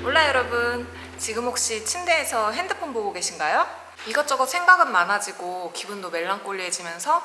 몰라 여러분, 지금 혹시 침대에서 핸드폰 보고 계신가요? 이것저것 생각은 많아지고 기분도 멜랑콜리해지면서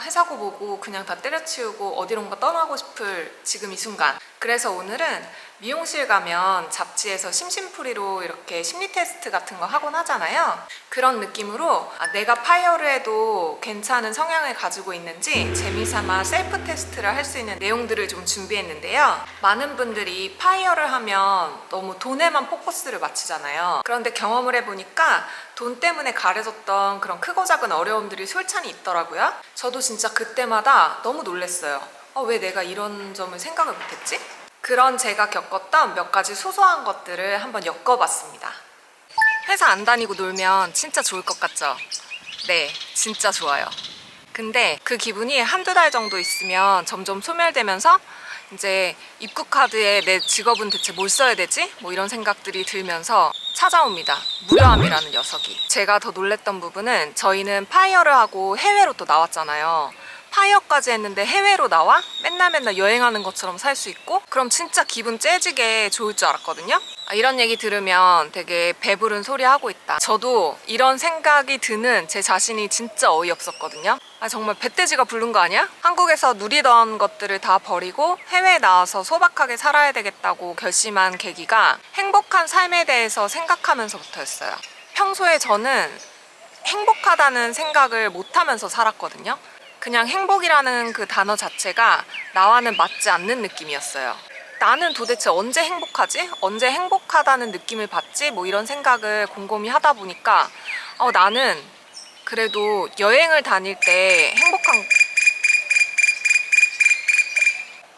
회사고 뭐고 그냥 다 때려치우고 어디론가 떠나고 싶을 지금 이 순간. 그래서 오늘은 미용실 가면 잡지에서 심심풀이로 이렇게 심리 테스트 같은 거 하곤 하잖아요. 그런 느낌으로 내가 파이어를 해도 괜찮은 성향을 가지고 있는지 재미삼아 셀프 테스트를 할 수 있는 내용들을 좀 준비했는데요. 많은 분들이 파이어를 하면 너무 돈에만 포커스를 맞추잖아요. 그런데 경험을 해보니까 돈 때문에 가려졌던 그런 크고 작은 어려움들이 솔찬히 있더라고요. 저도 진짜 그때마다 너무 놀랐어요. 왜 내가 이런 점을 생각을 못했지? 그런 제가 겪었던 몇 가지 소소한 것들을 한번 엮어봤습니다. 회사 안 다니고 놀면 진짜 좋을 것 같죠? 네, 진짜 좋아요. 근데 그 기분이 한두 달 정도 있으면 점점 소멸되면서 이제 입국카드에 내 직업은 대체 뭘 써야 되지? 뭐 이런 생각들이 들면서 찾아옵니다. 무료함이라는 녀석이. 제가 더 놀랬던 부분은 저희는 파이어를 하고 해외로 또 나왔잖아요. 파이어까지 했는데 해외로 나와? 맨날 여행하는 것처럼 살 수 있고? 그럼 진짜 기분 째지게 좋을 줄 알았거든요? 이런 얘기 들으면 되게 배부른 소리 하고 있다. 저도 이런 생각이 드는 제 자신이 진짜 어이없었거든요. 정말 배돼지가 부른 거 아니야? 한국에서 누리던 것들을 다 버리고 해외에 나와서 소박하게 살아야 되겠다고 결심한 계기가 행복한 삶에 대해서 생각하면서부터였어요. 평소에 저는 행복하다는 생각을 못하면서 살았거든요. 그냥 행복이라는 그 단어 자체가 나와는 맞지 않는 느낌이었어요. 나는 도대체 언제 행복하지? 언제 행복하다는 느낌을 받지? 뭐 이런 생각을 곰곰이 하다 보니까 나는 그래도 여행을 다닐 때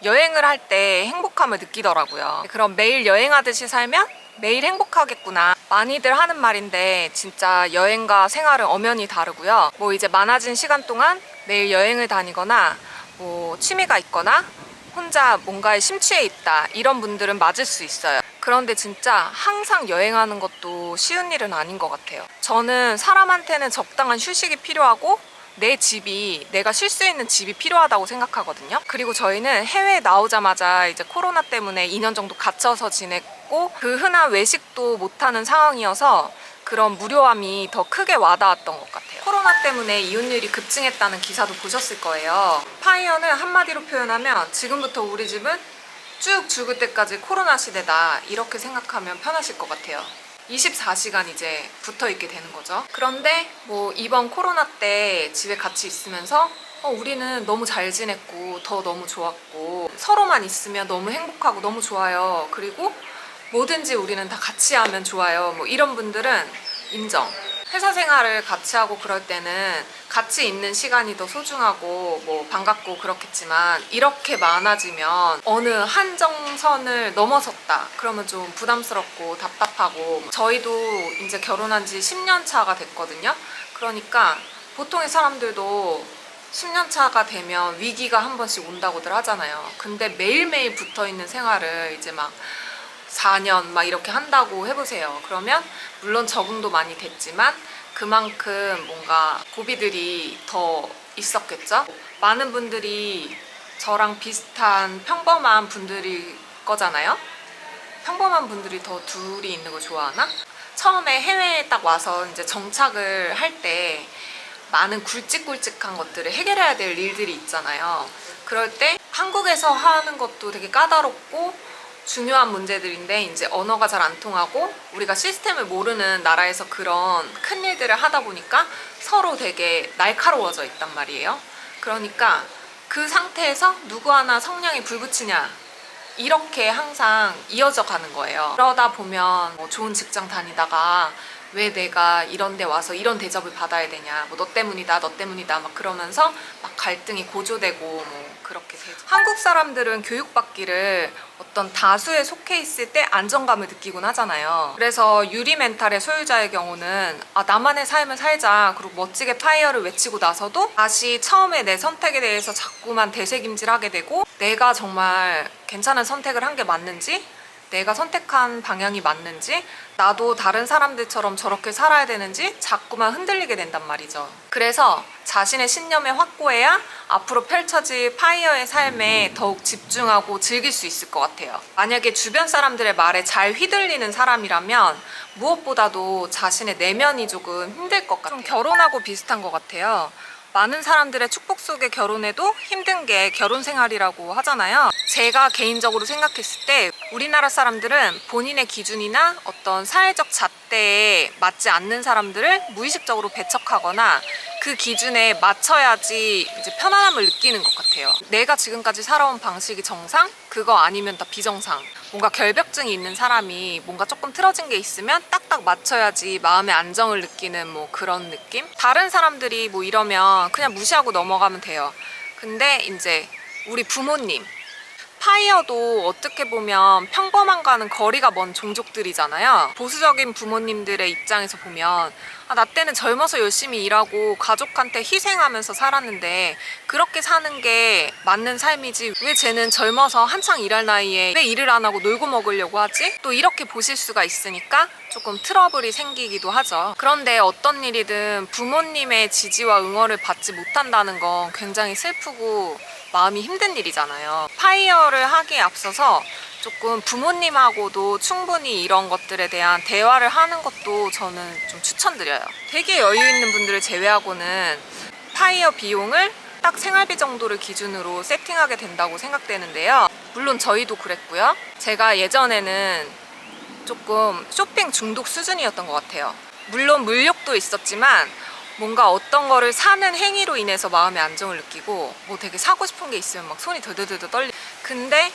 여행을 할 때 행복함을 느끼더라고요. 그럼 매일 여행하듯이 살면 매일 행복하겠구나. 많이들 하는 말인데 진짜 여행과 생활은 엄연히 다르고요. 뭐 이제 많아진 시간 동안 매일 여행을 다니거나 뭐 취미가 있거나 혼자 뭔가에 심취해 있다 이런 분들은 맞을 수 있어요. 그런데 진짜 항상 여행하는 것도 쉬운 일은 아닌 것 같아요. 저는 사람한테는 적당한 휴식이 필요하고 내 집이, 내가 쉴 수 있는 집이 필요하다고 생각하거든요. 그리고 저희는 해외에 나오자마자 이제 코로나 때문에 2년 정도 갇혀서 지냈고 그 흔한 외식도 못하는 상황이어서 그런 무료함이 더 크게 와닿았던 것 같아요. 코로나 때문에 이혼율이 급증했다는 기사도 보셨을 거예요. 파이어는 한마디로 표현하면 지금부터 우리 집은 쭉 죽을 때까지 코로나 시대다 이렇게 생각하면 편하실 것 같아요. 24시간 이제 붙어 있게 되는 거죠. 그런데 뭐 이번 코로나 때 집에 같이 있으면서 우리는 너무 잘 지냈고 더 너무 좋았고 서로만 있으면 너무 행복하고 너무 좋아요. 그리고 뭐든지 우리는 다 같이 하면 좋아요. 뭐 이런 분들은 인정. 회사 생활을 같이 하고 그럴 때는 같이 있는 시간이 더 소중하고 뭐 반갑고 그렇겠지만 이렇게 많아지면 어느 한정선을 넘어섰다 그러면 좀 부담스럽고 답답하고 저희도 이제 결혼한 지 10년 차가 됐거든요. 그러니까 보통의 사람들도 10년 차가 되면 위기가 한 번씩 온다고들 하잖아요. 근데 매일매일 붙어있는 생활을 이제 막 4년 막 이렇게 한다고 해보세요. 그러면 물론 적응도 많이 됐지만 그만큼 뭔가 고비들이 더 있었겠죠? 많은 분들이 저랑 비슷한 평범한 분들일 거잖아요? 평범한 분들이 더 둘이 있는 걸 좋아하나? 처음에 해외에 딱 와서 이제 정착을 할 때 많은 굵직굵직한 것들을 해결해야 될 일들이 있잖아요. 그럴 때 한국에서 하는 것도 되게 까다롭고 중요한 문제들인데 이제 언어가 잘 안 통하고 우리가 시스템을 모르는 나라에서 그런 큰 일들을 하다 보니까 서로 되게 날카로워져 있단 말이에요. 그러니까 그 상태에서 누구 하나 성냥에 불 붙이냐 이렇게 항상 이어져 가는 거예요. 그러다 보면 뭐 좋은 직장 다니다가 왜 내가 이런 데 와서 이런 대접을 받아야 되냐 뭐 너 때문이다 너 때문이다 막 그러면서 막 갈등이 고조되고 뭐 그렇게 되죠. 한국 사람들은 교육받기를 어떤 다수에 속해 있을 때 안정감을 느끼곤 하잖아요. 그래서 유리 멘탈의 소유자의 경우는 나만의 삶을 살자 그리고 멋지게 파이어를 외치고 나서도 다시 처음에 내 선택에 대해서 자꾸만 되새김질하게 되고 내가 정말 괜찮은 선택을 한 게 맞는지 내가 선택한 방향이 맞는지, 나도 다른 사람들처럼 저렇게 살아야 되는지 자꾸만 흔들리게 된단 말이죠. 그래서 자신의 신념에 확고해야 앞으로 펼쳐질 파이어의 삶에 더욱 집중하고 즐길 수 있을 것 같아요. 만약에 주변 사람들의 말에 잘 휘둘리는 사람이라면 무엇보다도 자신의 내면이 조금 힘들 것 같아요. 좀 결혼하고 비슷한 것 같아요. 많은 사람들의 축복 속에 결혼해도 힘든 게 결혼 생활이라고 하잖아요. 제가 개인적으로 생각했을 때 우리나라 사람들은 본인의 기준이나 어떤 사회적 잣대에 맞지 않는 사람들을 무의식적으로 배척하거나 그 기준에 맞춰야지 이제 편안함을 느끼는 것 같아요. 내가 지금까지 살아온 방식이 정상? 그거 아니면 다 비정상. 뭔가 결벽증이 있는 사람이 뭔가 조금 틀어진 게 있으면 딱딱 맞춰야지 마음의 안정을 느끼는 뭐 그런 느낌? 다른 사람들이 뭐 이러면 그냥 무시하고 넘어가면 돼요. 근데 이제 우리 부모님, 파이어도 어떻게 보면 평범함과는 거리가 먼 종족들이잖아요. 보수적인 부모님들의 입장에서 보면 나 때는 젊어서 열심히 일하고 가족한테 희생하면서 살았는데 그렇게 사는 게 맞는 삶이지, 왜 쟤는 젊어서 한창 일할 나이에 왜 일을 안 하고 놀고 먹으려고 하지? 또 이렇게 보실 수가 있으니까 조금 트러블이 생기기도 하죠. 그런데 어떤 일이든 부모님의 지지와 응원을 받지 못한다는 건 굉장히 슬프고 마음이 힘든 일이잖아요. 파이어를 하기에 앞서서 조금 부모님하고도 충분히 이런 것들에 대한 대화를 하는 것도 저는 좀 추천드려요. 되게 여유 있는 분들을 제외하고는 파이어 비용을 딱 생활비 정도를 기준으로 세팅하게 된다고 생각되는데요. 물론 저희도 그랬고요. 제가 예전에는 조금 쇼핑 중독 수준이었던 것 같아요. 물론 물욕도 있었지만 뭔가 어떤 거를 사는 행위로 인해서 마음의 안정을 느끼고 뭐 되게 사고 싶은 게 있으면 막 손이 덜덜덜 떨리. 근데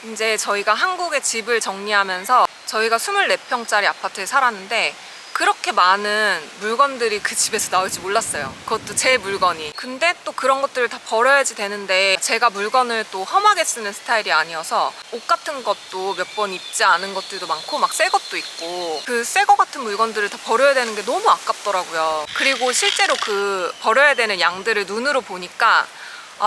이제 저희가 한국에 집을 정리하면서 저희가 24평짜리 아파트에 살았는데 그렇게 많은 물건들이 그 집에서 나올 줄 몰랐어요. 그것도 제 물건이. 근데 또 그런 것들을 다 버려야지 되는데 제가 물건을 또 험하게 쓰는 스타일이 아니어서 옷 같은 것도 몇 번 입지 않은 것들도 많고 막 새 것도 있고 그 새 거 같은 물건들을 다 버려야 되는 게 너무 아깝더라고요. 그리고 실제로 그 버려야 되는 양들을 눈으로 보니까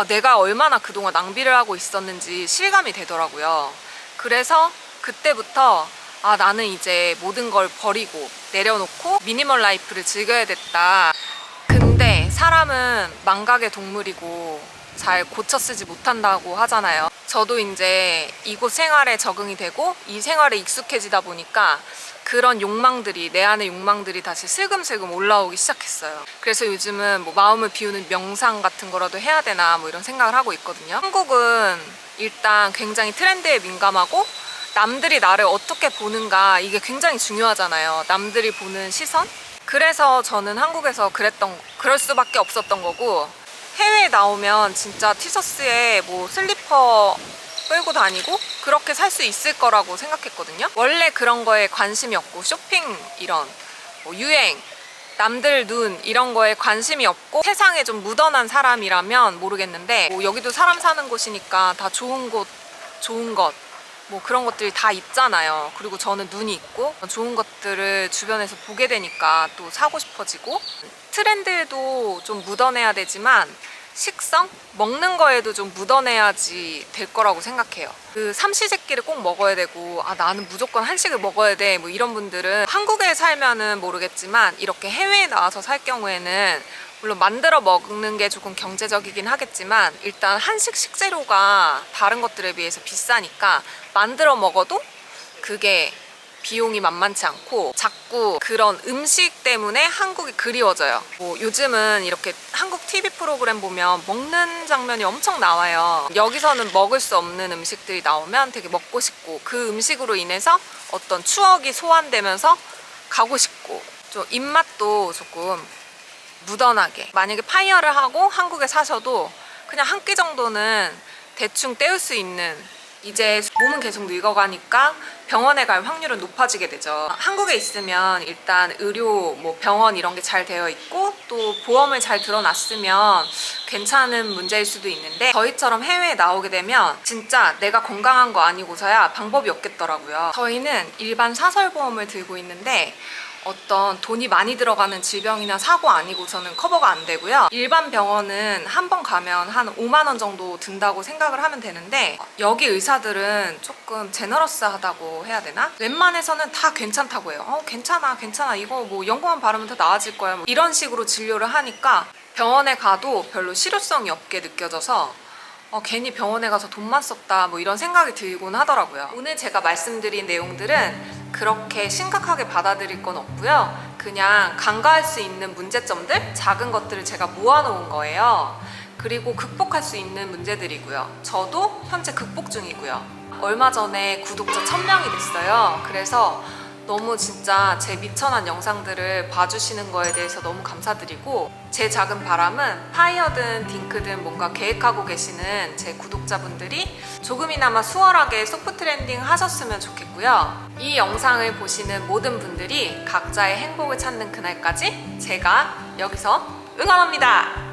내가 얼마나 그동안 낭비를 하고 있었는지 실감이 되더라고요. 그래서 그때부터 나는 이제 모든 걸 버리고 내려놓고 미니멀 라이프를 즐겨야겠다. 근데 사람은 망각의 동물이고 잘 고쳐 쓰지 못한다고 하잖아요. 저도 이제 이곳 생활에 적응이 되고 이 생활에 익숙해지다 보니까 그런 욕망들이, 내 안의 욕망들이 다시 슬금슬금 올라오기 시작했어요. 그래서 요즘은 뭐 마음을 비우는 명상 같은 거라도 해야 되나 뭐 이런 생각을 하고 있거든요. 한국은 일단 굉장히 트렌드에 민감하고 남들이 나를 어떻게 보는가 이게 굉장히 중요하잖아요. 남들이 보는 시선? 그래서 저는 한국에서 그럴 수밖에 없었던 거고, 해외에 나오면 진짜 티셔츠에 뭐 슬리퍼 끌고 다니고 그렇게 살 수 있을 거라고 생각했거든요. 원래 그런 거에 관심이 없고 쇼핑 이런 뭐 유행, 남들 눈 이런 거에 관심이 없고 세상에 좀 무던한 사람이라면 모르겠는데 뭐 여기도 사람 사는 곳이니까 다 좋은 곳, 좋은 것 뭐 그런 것들이 다 있잖아요. 그리고 저는 눈이 있고 좋은 것들을 주변에서 보게 되니까 또 사고 싶어지고, 트렌드도 좀 묻어내야 되지만 식성? 먹는 거에도 좀 묻어내야지 될 거라고 생각해요. 그 삼시세끼를 꼭 먹어야 되고 나는 무조건 한식을 먹어야 돼 뭐 이런 분들은 한국에 살면은 모르겠지만 이렇게 해외에 나와서 살 경우에는 물론 만들어 먹는 게 조금 경제적이긴 하겠지만 일단 한식 식재료가 다른 것들에 비해서 비싸니까 만들어 먹어도 그게 비용이 만만치 않고 자꾸 그런 음식 때문에 한국이 그리워져요. 뭐 요즘은 이렇게 한국 TV 프로그램 보면 먹는 장면이 엄청 나와요. 여기서는 먹을 수 없는 음식들이 나오면 되게 먹고 싶고 그 음식으로 인해서 어떤 추억이 소환되면서 가고 싶고 좀 입맛도 조금 무던하게, 만약에 파이어를 하고 한국에 사셔도 그냥 한 끼 정도는 대충 때울 수 있는, 이제 몸은 계속 늙어가니까 병원에 갈 확률은 높아지게 되죠. 한국에 있으면 일단 의료, 뭐 병원 이런 게 잘 되어 있고 또 보험을 잘 들어놨으면 괜찮은 문제일 수도 있는데 저희처럼 해외에 나오게 되면 진짜 내가 건강한 거 아니고서야 방법이 없겠더라고요. 저희는 일반 사설보험을 들고 있는데 어떤 돈이 많이 들어가는 질병이나 사고 아니고서는 커버가 안 되고요. 일반 병원은 한 번 가면 한 5만 원 정도 든다고 생각을 하면 되는데 여기 의사들은 조금 제너러스하다고 해야 되나? 웬만해서는 다 괜찮다고 해요. 괜찮아 이거 뭐 연고만 바르면 다 나아질 거야, 뭐 이런 식으로 진료를 하니까 병원에 가도 별로 실효성이 없게 느껴져서 괜히 병원에 가서 돈만 썼다 뭐 이런 생각이 들곤 하더라고요. 오늘 제가 말씀드린 내용들은 그렇게 심각하게 받아들일 건 없고요. 그냥 간과할 수 있는 문제점들, 작은 것들을 제가 모아놓은 거예요. 그리고 극복할 수 있는 문제들이고요. 저도 현재 극복 중이고요. 얼마 전에 구독자 1000명이 됐어요. 그래서 너무 진짜 제 미천한 영상들을 봐주시는 거에 대해서 너무 감사드리고, 제 작은 바람은 파이어든 딩크든 뭔가 계획하고 계시는 제 구독자분들이 조금이나마 수월하게 소프트 랜딩 하셨으면 좋겠고요. 이 영상을 보시는 모든 분들이 각자의 행복을 찾는 그날까지 제가 여기서 응원합니다.